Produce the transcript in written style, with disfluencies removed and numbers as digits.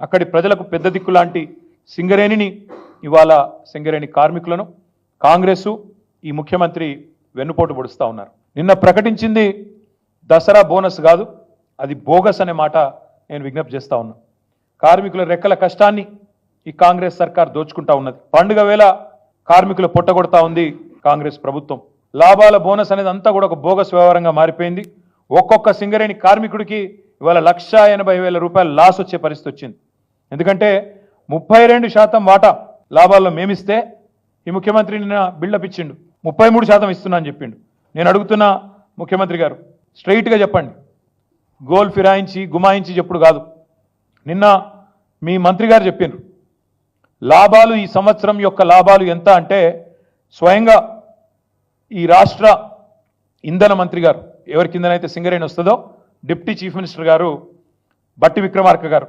అక్కడి ప్రజలకు పెద్ద దిక్కు లాంటి సింగరేణిని ఇవాళ సింగరేణి కార్మికులను కాంగ్రెసు ఈ ముఖ్యమంత్రి వెన్నుపోటు పొడుస్తూ ఉన్నారు. నిన్న ప్రకటించింది దసరా బోనస్ కాదు, అది బోగస్ అనే మాట నేను విజ్ఞప్తి చేస్తా ఉన్నా. కార్మికుల రెక్కల కష్టాన్ని ఈ కాంగ్రెస్ సర్కార్ దోచుకుంటా ఉన్నది. పండుగ వేళ కార్మికులు పొట్టగొడతా ఉంది కాంగ్రెస్ ప్రభుత్వం. లాభాల బోనస్ అనేది అంతా కూడా ఒక బోగస్ వ్యవహారంగా మారిపోయింది. ఒక్కొక్క సింగరేణి కార్మికుడికి ఇవాళ 1,80,000 రూపాయలు లాస్ వచ్చే పరిస్థితి వచ్చింది. ఎందుకంటే 32% వాటా లాభాల్లో మేమిస్తే ఈ ముఖ్యమంత్రి నిన్న బిల్డప్ ఇచ్చిండు, 33% ఇస్తున్నా అని చెప్పిండు. నేను అడుగుతున్నా ముఖ్యమంత్రి గారు, స్ట్రైట్గా చెప్పండి, గోల్ ఫిరాయించి గుమాయించి చెప్పుడు కాదు. నిన్న మీ మంత్రి గారు చెప్పిండ్రు లాభాలు, ఈ సంవత్సరం యొక్క లాభాలు ఎంత అంటే స్వయంగా ఈ రాష్ట్ర ఇంధన మంత్రి గారు, ఎవరి కిందనైతే సింగరేణి వస్తుందో డిప్యూటీ చీఫ్ మినిస్టర్ గారు బట్టి విక్రమార్క గారు